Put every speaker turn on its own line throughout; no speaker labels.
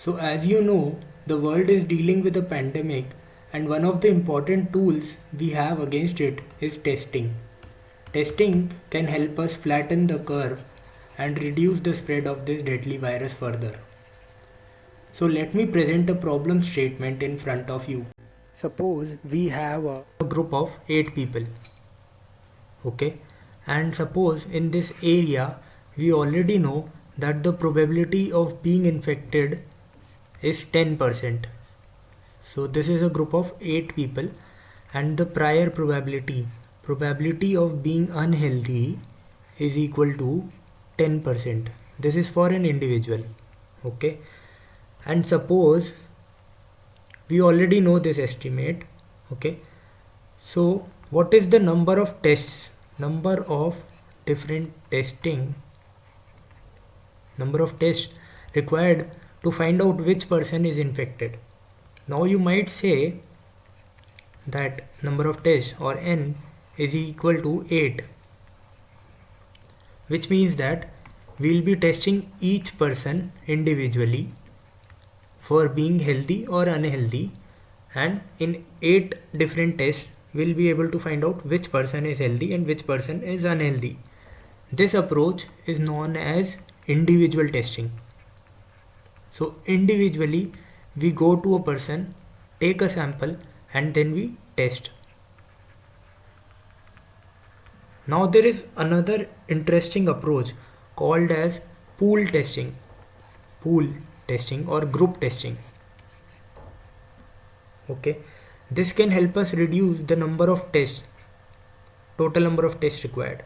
So, as you know, the world is dealing with a pandemic, and one of the important tools we have against it is testing. Testing can help us flatten the curve and reduce the spread of this deadly virus further. So, let me present a problem statement in front of you. Suppose we have a group of 8 people, okay, and suppose in this area we already know that the probability of being infected is 10%. So this is a group of 8 people, and the prior probability of being unhealthy is equal to 10%. This is for an individual, okay. And suppose we already know this estimate, okay. So what is the number of tests, number of different testing, number of tests required to find out which person is infected? Now you might say that number of tests, or n, is equal to 8, which means that we'll be testing each person individually for being healthy or unhealthy, and in 8 different tests we'll be able to find out which person is healthy and which person is unhealthy. This approach is known as individual testing. So individually we go to a person, take a sample, and then we test. Now there is another interesting approach called as pool testing or group testing, okay. This can help us reduce the number of tests, total number of tests required.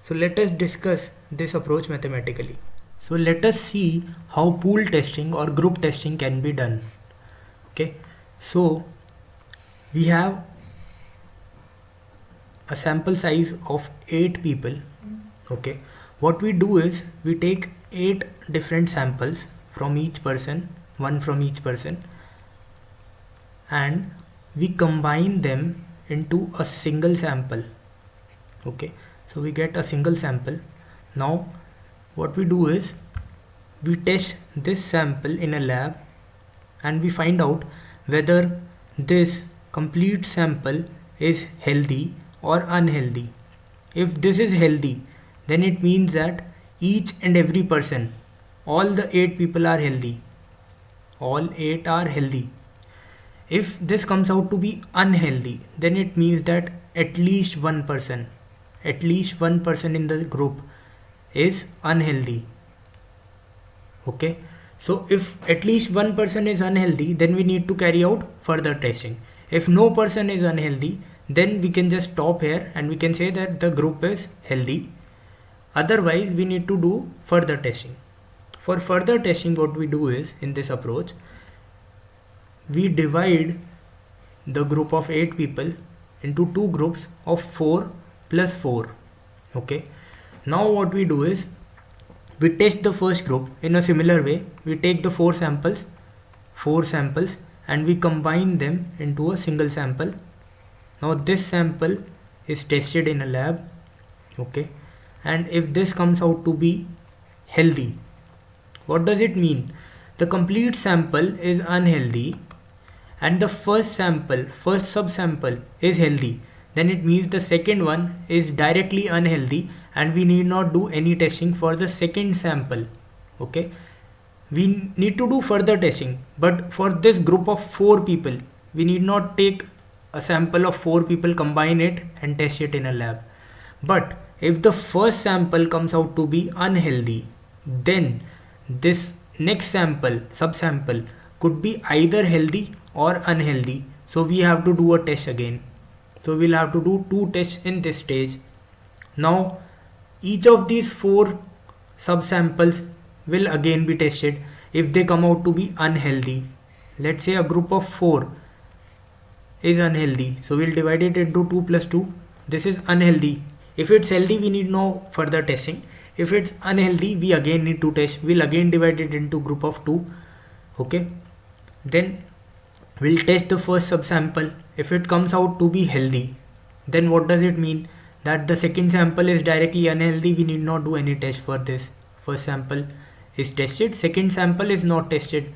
So let us discuss this approach mathematically. So let us see how pool testing or group testing can be done, okay. So we have a sample size of 8 people, okay. What we do is we take 8 different samples from each person, one from each person, and we combine them into a single sample, okay. So we get a single sample. Now what we do is we test this sample in a lab, and we find out whether this complete sample is healthy or unhealthy. If this is healthy, then it means that each and every person, all the 8 people are healthy. All 8 are healthy. If this comes out to be unhealthy, then it means that at least one person in the group is unhealthy, okay. So if at least one person is unhealthy, then we need to carry out further testing. If no person is unhealthy, then we can just stop here and we can say that the group is healthy. Otherwise we need to do further testing. For further testing, what we do is, in this approach, we divide the group of 8 people into two groups of 4 plus 4, okay. Now what we do is we test the first group in a similar way. We take the four samples, and we combine them into a single sample. Now this sample is tested in a lab, okay, and if this comes out to be healthy, what does it mean? The complete sample is unhealthy and the first subsample is healthy. Then it means the second one is directly unhealthy and we need not do any testing for the second sample, okay. We need to do further testing, but for this group of 4 people we need not take a sample of 4 people, combine it and test it in a lab. But if the first sample comes out to be unhealthy, then this next subsample could be either healthy or unhealthy, so we have to do a test again. So we'll have to do 2 tests in this stage. Now each of these 4 subsamples will again be tested. If they come out to be unhealthy, let's say a group of 4 is unhealthy, so we'll divide it into 2 plus 2. This is unhealthy. If it's healthy, we need no further testing. If it's unhealthy, we again need to test. We'll again divide it into group of 2, okay. Then we'll test the first subsample. If it comes out to be healthy, then what does it mean? That the second sample is directly unhealthy. We need not do any test for this. First sample is tested, second sample is not tested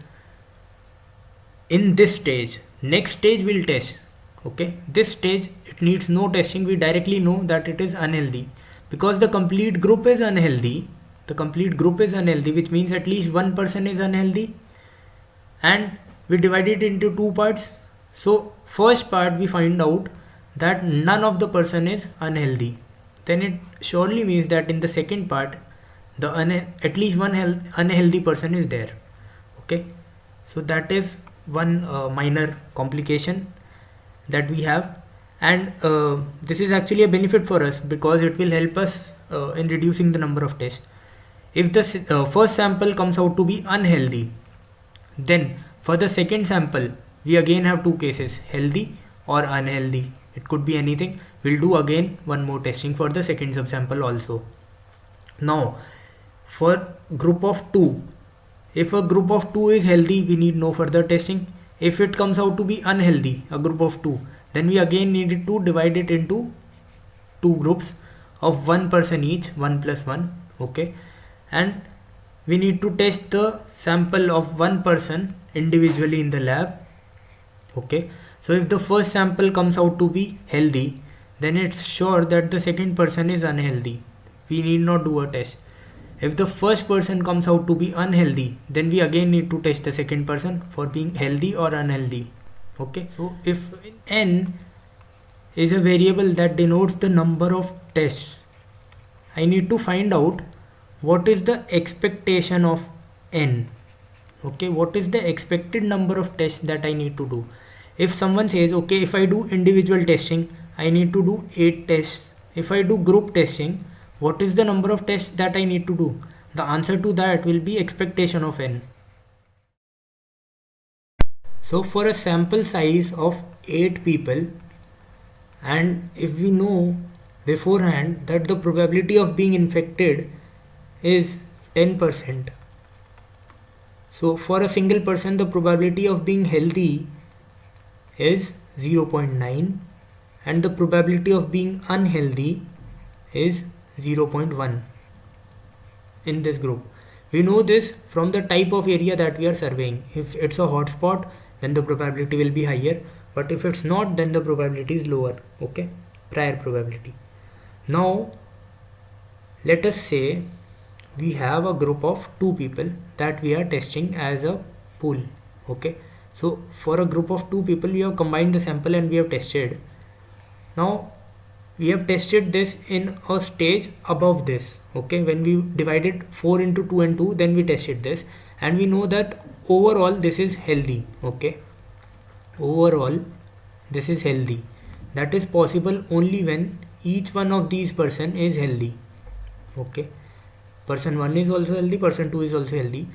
in this stage. Next stage will test. Okay, this stage it needs no testing, we directly know that it is unhealthy because the complete group is unhealthy. The complete group is unhealthy, which means at least one person is unhealthy, and we divide it into two parts. So first part we find out that none of the person is unhealthy, then it surely means that in the second part at least one unhealthy person is there. Okay, so that is one minor complication that we have, and this is actually a benefit for us because it will help us in reducing the number of tests. If the first sample comes out to be unhealthy, then for the second sample we again have two cases, healthy or unhealthy. It could be anything. We'll do again one more testing for the second subsample also. Now for group of 2, if a group of 2 is healthy, we need no further testing. If it comes out to be unhealthy, a group of 2, then we again needed to divide it into two groups of one person each, 1 plus 1. Okay, and we need to test the sample of one person individually in the lab. Okay, so if the first sample comes out to be healthy, then it's sure that the second person is unhealthy. We need not do a test. If the first person comes out to be unhealthy, then we again need to test the second person for being healthy or unhealthy. Okay, so if n is a variable that denotes the number of tests, I need to find out what is the expectation of n. Okay, what is the expected number of tests that I need to do. If someone says, okay, if I do individual testing, I need to do 8 tests. If I do group testing, what is the number of tests that I need to do? The answer to that will be expectation of n. So for a sample size of 8 people, and if we know beforehand that the probability of being infected is 10%, so for a single person the probability of being healthy is 0.9 and the probability of being unhealthy is 0.1 in this group. We know this from the type of area that we are surveying. If it's a hotspot, then the probability will be higher, but if it's not, then the probability is lower. Okay, prior probability. Now let us say we have a group of 2 people that we are testing as a pool. Okay, so for a group of 2 people we have combined the sample and we have tested. Now we have tested this in a stage above this. Okay, when we divided 4 into 2 and 2, then we tested this and we know that overall this is healthy. Okay, overall this is healthy. That is possible only when each one of these person is healthy. Okay, person 1 is also healthy, person 2 is also healthy,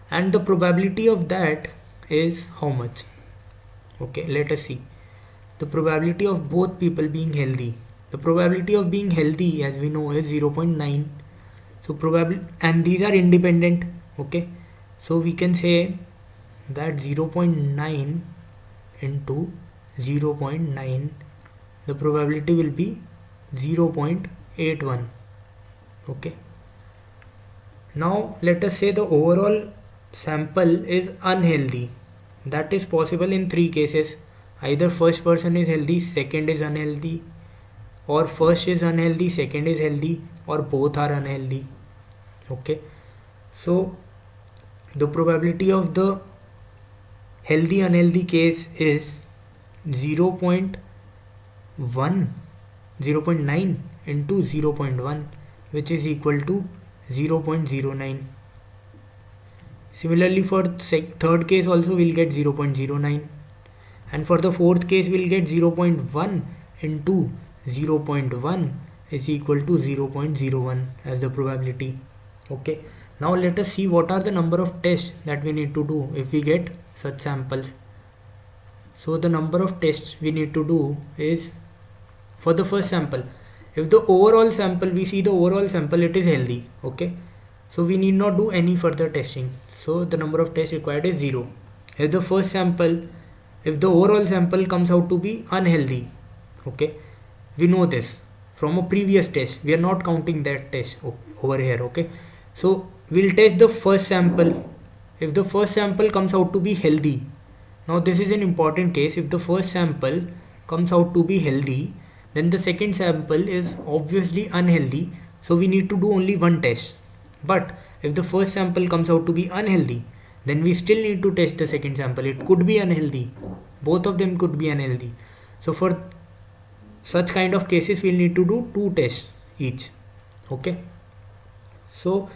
and the probability of that is how much? Okay, let us see. The probability of both people being healthy, the probability of being healthy as we know is 0.9. so probably, and these are independent. Okay, so we can say that 0.9 into 0.9, the probability will be 0.81. okay, now let us say the overall sample is unhealthy. That is possible in 3 cases. Either first person is healthy, second is unhealthy, or first is unhealthy, second is healthy, or both are unhealthy. Okay, so the probability of the healthy unhealthy case is 0.9 into 0.1, which is equal to 0.09. Similarly for third case also we'll get 0.09, and for the fourth case we'll get 0.1 into 0.1 is equal to 0.01 as the probability. Okay, now let us see what are the number of tests that we need to do if we get such samples. So the number of tests we need to do is, for the first sample, if the overall sample, we see the overall sample, it is healthy. Okay, so we need not do any further testing, so the number of tests required is 0. If the first sample, if the overall sample comes out to be unhealthy, okay, we know this from a previous test, we are not counting that test over here. Okay, so we'll test the first sample. If the first sample comes out to be healthy, now this is an important case. If the first sample comes out to be healthy, then the second sample is obviously unhealthy, so we need to do only one test. But if the first sample comes out to be unhealthy, then we still need to test the second sample. It could be unhealthy, both of them could be unhealthy. So for such kind of cases, we'll need to do two tests each. Okay, so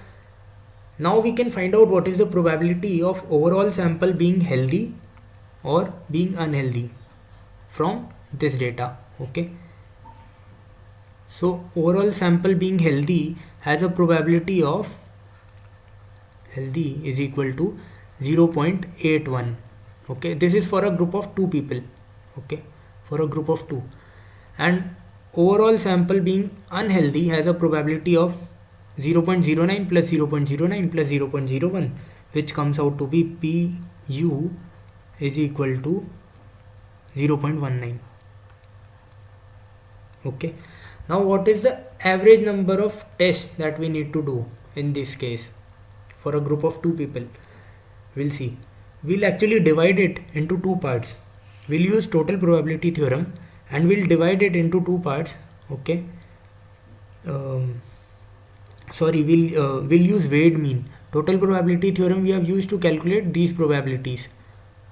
now we can find out what is the probability of overall sample being healthy or being unhealthy from this data. Okay, so overall sample being healthy has a probability of healthy is equal to 0.81. Okay, this is for a group of two people. Okay, for a group of two. And overall sample being unhealthy has a probability of 0.09 plus 0.09 plus 0.01, which comes out to be PU is equal to 0.19. Okay, now what is the average number of tests that we need to do in this case for a group of two people? We'll see. We'll actually divide it into two parts. We'll use total probability theorem and we'll divide it into two parts. Okay, we'll use weighted mean. Total probability theorem we have used to calculate these probabilities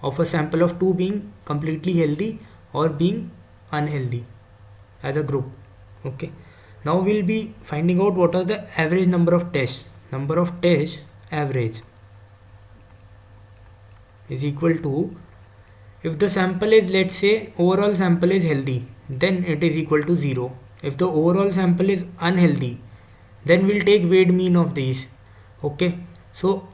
of a sample of two being completely healthy or being unhealthy as a group. Okay, now we'll be finding out what are the average number of tests. Number of tests average is equal to, if the sample is, let's say overall sample is healthy, then it is equal to 0. If the overall sample is unhealthy, then we'll take weighted mean of these. Okay, so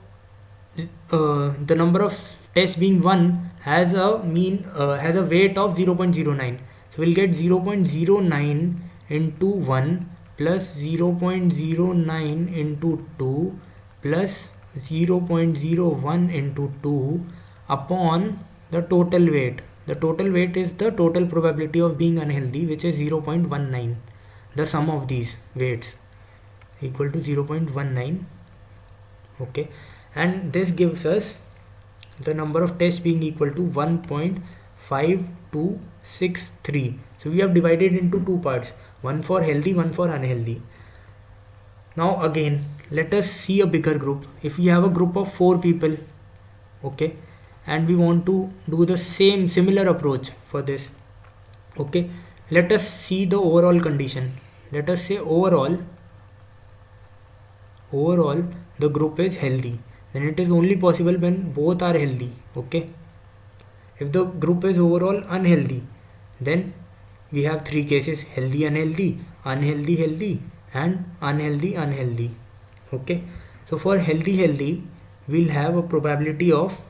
the number of tests being 1 has a mean has a weight of 0.09, so we'll get 0.09 into 1 plus 0.09 into 2 plus 0.01 into 2 upon the total weight. The total weight is the total probability of being unhealthy, which is 0.19. The sum of these weights equal to 0.19. Okay, and this gives us the number of tests being equal to 1.5263. So we have divided into two parts, one for healthy, one for unhealthy. Now again, let us see a bigger group. If we have a group of 4 people, okay, and we want to do the similar approach for this. Okay, let us see the overall condition. Let us say overall the group is healthy, then it is only possible when both are healthy. Okay, if the group is overall unhealthy, then we have 3 cases: healthy unhealthy, unhealthy healthy, and unhealthy unhealthy. Okay, so for healthy we'll have a probability of,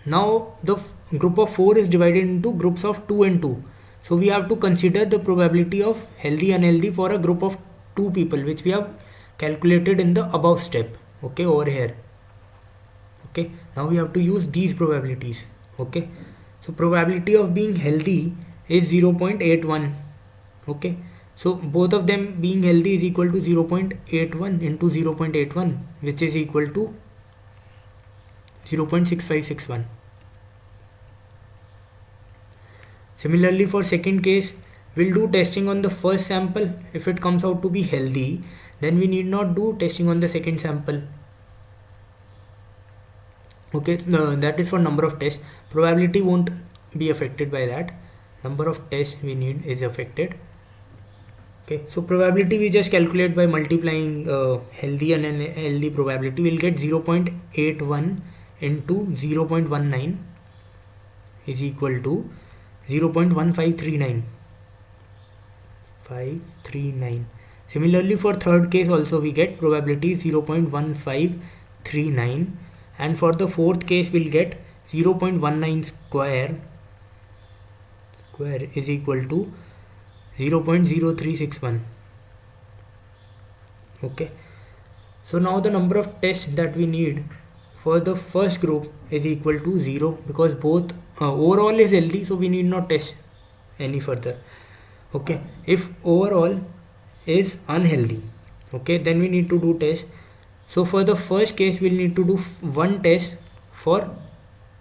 now the group of 4 is divided into groups of 2 and 2, so we have to consider the probability of healthy unhealthy for a group of 2 people, which we have calculated in the above step. Okay, over here. Okay, now we have to use these probabilities. Okay, so probability of being healthy is 0.81. Okay, so both of them being healthy is equal to 0.81 into 0.81, which is equal to 0.6561. Similarly, for second case, we'll do testing on the first sample. If it comes out to be healthy, then we need not do testing on the second sample. Okay, that is for number of tests. Probability won't be affected by that. Number of tests we need is affected. Okay, so probability we just calculate by multiplying healthy and unhealthy probability. We'll get 0.81 into 0.19 is equal to 0.1539. Similarly, for third case also we get probability 0.1539, and for the fourth case we'll get 0.19 square is equal to 0.0361. Okay, so now the number of tests that we need for the first group is equal to 0, because both overall is healthy, so we need not test any further. Okay, if overall is unhealthy, okay, then we need to do test. So for the first case we'll need to do one test for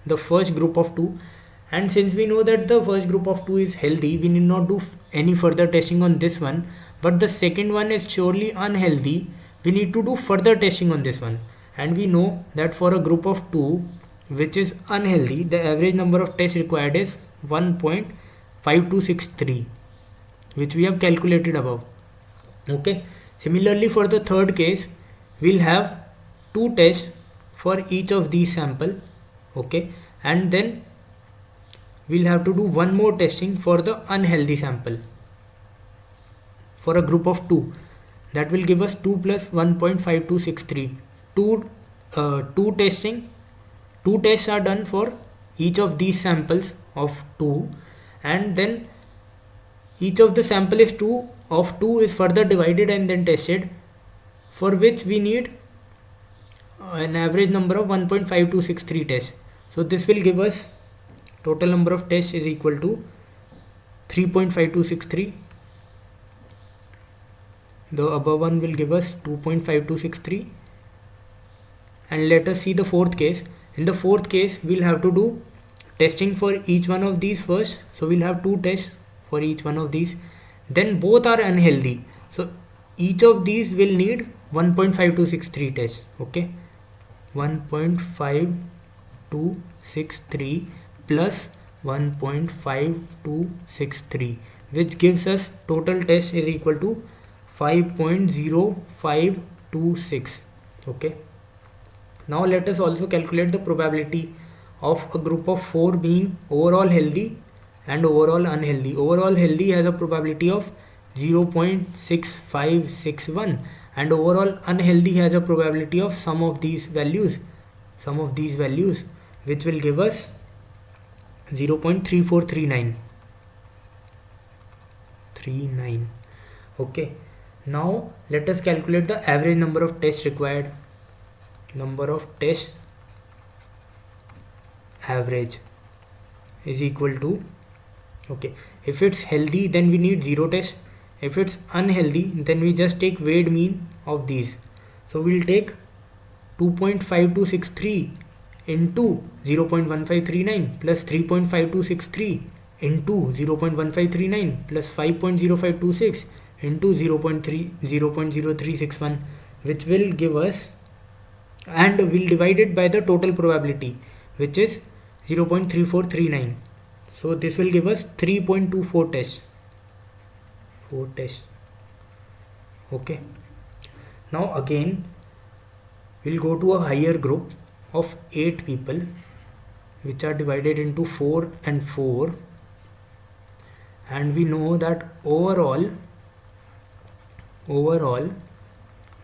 the first group of 2, and since we know that the first group of 2 is healthy, we need not do any further testing on this one, but the second one is surely unhealthy, we need to do further testing on this one. And we know that for a group of 2 which is unhealthy, the average number of tests required is 1.5263, which we have calculated above. Okay, similarly for the third case we'll have 2 tests for each of these sample. Okay, and then we'll have to do one more testing for the unhealthy sample for a group of 2. That will give us 2 plus 1.5263. Two tests are done for each of these samples of 2, and then each of the sample is 2 of 2 is further divided and then tested, for which we need an average number of 1.5263 tests. So this will give us total number of tests is equal to 3.5263. The above one will give us 2.5263. And let us see the fourth case. In the fourth case we'll have to do testing for each one of these first. So we'll have 2 tests for each one of these. Then both are unhealthy, so each of these will need 1.5263 tests. Okay, 1.5263 plus 1.5263, which gives us total test is equal to 5.0526. Okay, now let us also calculate the probability of a group of 4 being overall healthy and overall unhealthy. Overall healthy has a probability of 0.6561, and overall unhealthy has a probability of sum of these values, which will give us 0.3439. Okay, now let us calculate the average number of tests required. Number of tests average is equal to, okay, if it's healthy then we need 0 tests, if it's unhealthy then we just take weighted mean of these. So we'll take 2.5263 into 0.1539 plus 3.5263 into 0.1539 plus 5.0526 into 0.0361, which will give us, and we'll divide it by the total probability, which is 0.3439. So this will give us 3.24 tests. 4 tests. Okay, now again we'll go to a higher group of 8 people, which are divided into 4 and 4, and we know that overall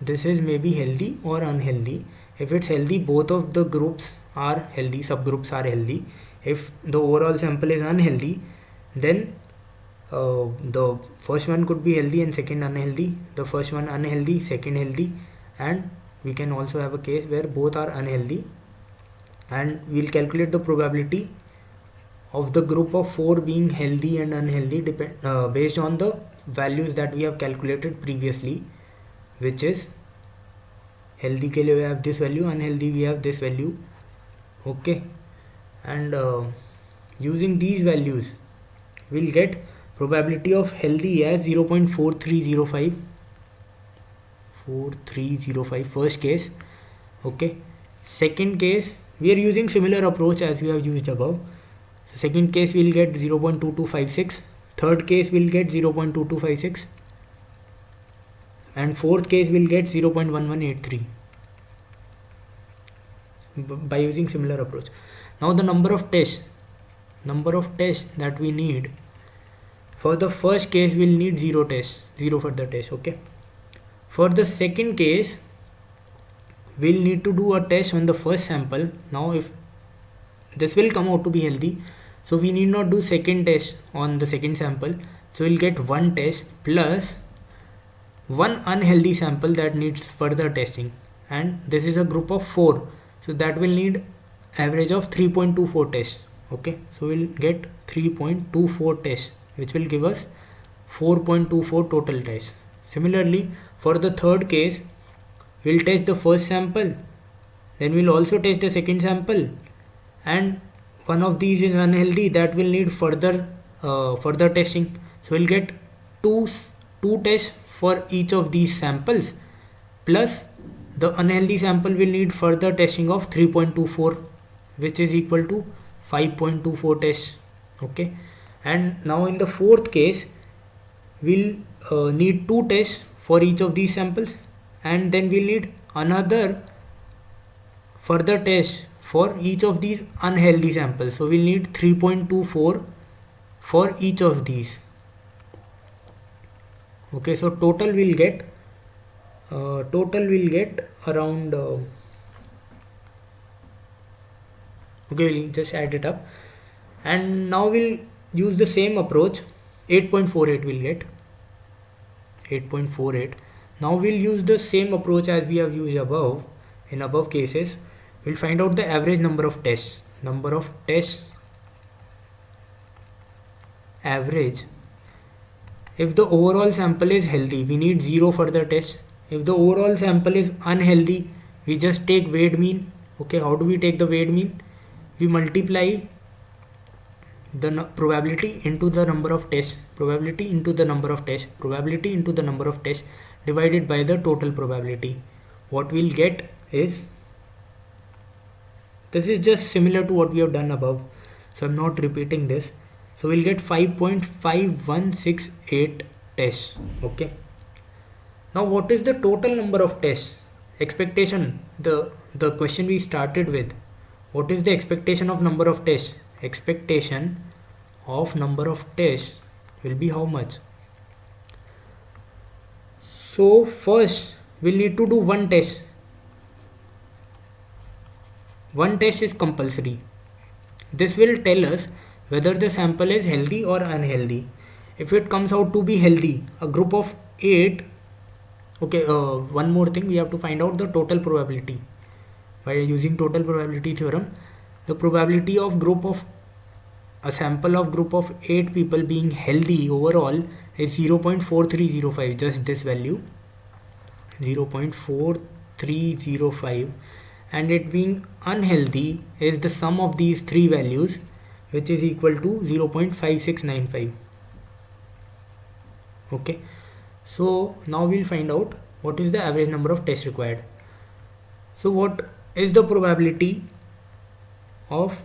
this is maybe healthy or unhealthy. If it's healthy, both of the groups are healthy, subgroups are healthy. If the overall sample is unhealthy, then the first one could be healthy and second unhealthy, the first one unhealthy, second healthy, and we can also have a case where both are unhealthy, and we'll calculate the probability of the group of 4 being healthy and unhealthy based on the values that we have calculated previously, which is healthy के लिए we have this value, unhealthy we have this value. Okay, and using these values we'll get probability of healthy as 0.4305 first case. Okay, second case we are using similar approach as we have used above. So second case we'll get 0.2256, third case we'll get 0.2256, and fourth case we'll get 0.1183 by using similar approach. Now the number of tests that we need. For the first case we'll need 0 tests, 0 further tests. Okay, for the second case we'll need to do a test on the first sample. Now if this will come out to be healthy, so we need not do second test on the second sample, so we'll get 1 test plus 1 unhealthy sample that needs further testing, and this is a group of 4, so that will need average of 3.24 tests. Okay, so we'll get 3.24 tests, which will give us 4.24 total tests. Similarly, for the third case we'll test the first sample, then we'll also test the second sample, and one of these is unhealthy, that will need further testing. So we'll get two tests for each of these samples, plus the unhealthy sample will need further testing of 3.24, which is equal to 5.24 tests. Okay, and now in the fourth case we'll need two tests for each of these samples, and then we'll need another further test for each of these unhealthy samples. So we'll need 3.24 for each of these. Okay, so total we'll get around okay, we'll just add it up, and now we'll use the same approach. 8.48 we'll get 8.48. Now we'll use the same approach as we have used above. In above cases, we'll find out the average number of tests. Average. If the overall sample is healthy, we need 0 further tests. If the overall sample is unhealthy, we just take weighted mean. Okay, how do we take the weighted mean? We multiply the probability into the number of tests, probability into the number of tests divided by the total probability. What we'll get is, this is just similar to what we have done above, so I'm not repeating this. So we'll get 5.5168 tests. Okay, now what is the total number of tests? Expectation, the question we started with, what is the expectation of number of tests? Expectation of number of tests will be how much? So first we'll need to do one test. One test is compulsory. This will tell us whether the sample is healthy or unhealthy. If it comes out to be healthy, a group of 8, okay, one more thing, we have to find out the total probability. By using total probability theorem, the probability of a sample of group of 8 people being healthy overall is 0.4305, just this value, 0.4305, and it being unhealthy is the sum of these three values, which is equal to 0.5695. Okay, so now we'll find out what is the average number of tests required. So what is the probability of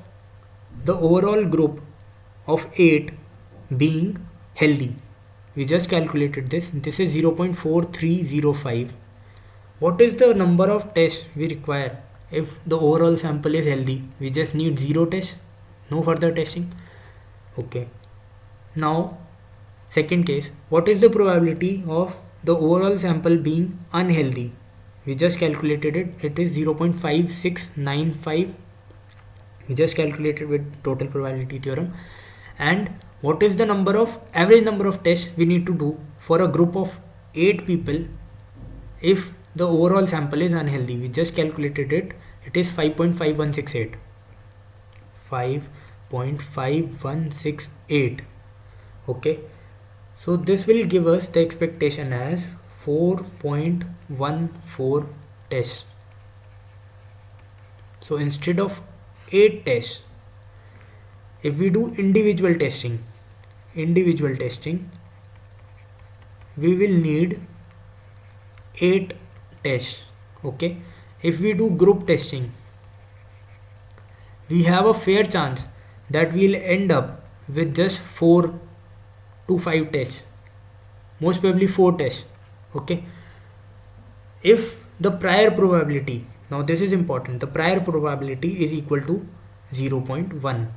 the overall group of 8 being healthy? We just calculated this. This is 0.4305. What is the number of tests we require if the overall sample is healthy? We just need 0 tests, no further testing. Okay, now second case, what is the probability of the overall sample being unhealthy? We just calculated it. It is 0.5695. We just calculated with total probability theorem. And what is the average number of tests we need to do for a group of 8 people if the overall sample is unhealthy? We just calculated it. It is 5.5168. 5.5168. Okay, so this will give us the expectation as 4.14 tests. So instead of 8 tests, if we do individual testing, we will need 8 tests. Okay, if we do group testing, we have a fair chance that we'll end up with just 4 to 5 tests, most probably 4 tests. Okay, if the prior probability, now this is important, the prior probability is equal to 0.1,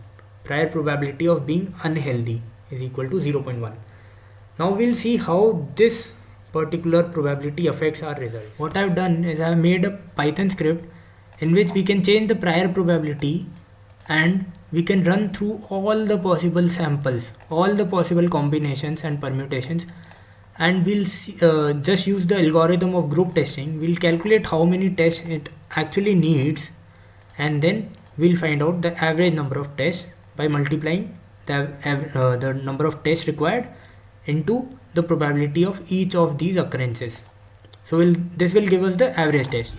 prior probability of being unhealthy is equal to 0.1. Now we'll see how this particular probability affects our result. What I've done is I've made a Python script in which we can change the prior probability, and we can run through all the possible samples, all the possible combinations and permutations, and we'll see, just use the algorithm of group testing. We'll calculate how many tests it actually needs, and then we'll find out the average number of tests by multiplying the number of tests required into the probability of each of these occurrences. So this will give us the average test.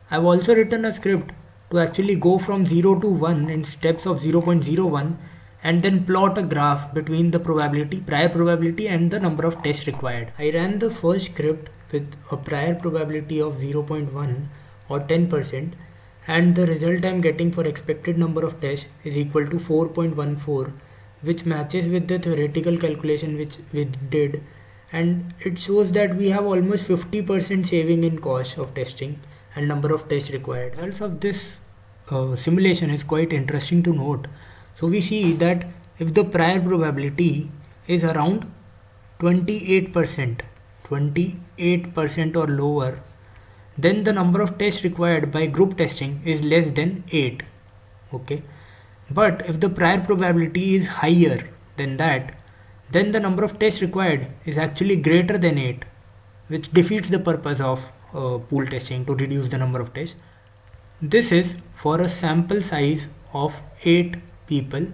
I've also written a script to actually go from 0 to 1 in steps of 0.01 and then plot a graph between the prior probability and the number of tests required. I ran the first script with a prior probability of 0.1 or 10%, and the result I'm getting for expected number of tests is equal to 4.14, which matches with the theoretical calculation which we did, and it shows that we have almost 50% saving in cost of testing and number of tests required. Results of this simulation is quite interesting to note. So we see that if the prior probability is around 28%, 28% or lower, then the number of tests required by group testing is less than 8. Okay, but if the prior probability is higher than that, then the number of tests required is actually greater than 8, which defeats the purpose of pool testing to reduce the number of tests. This is for a sample size of 8 people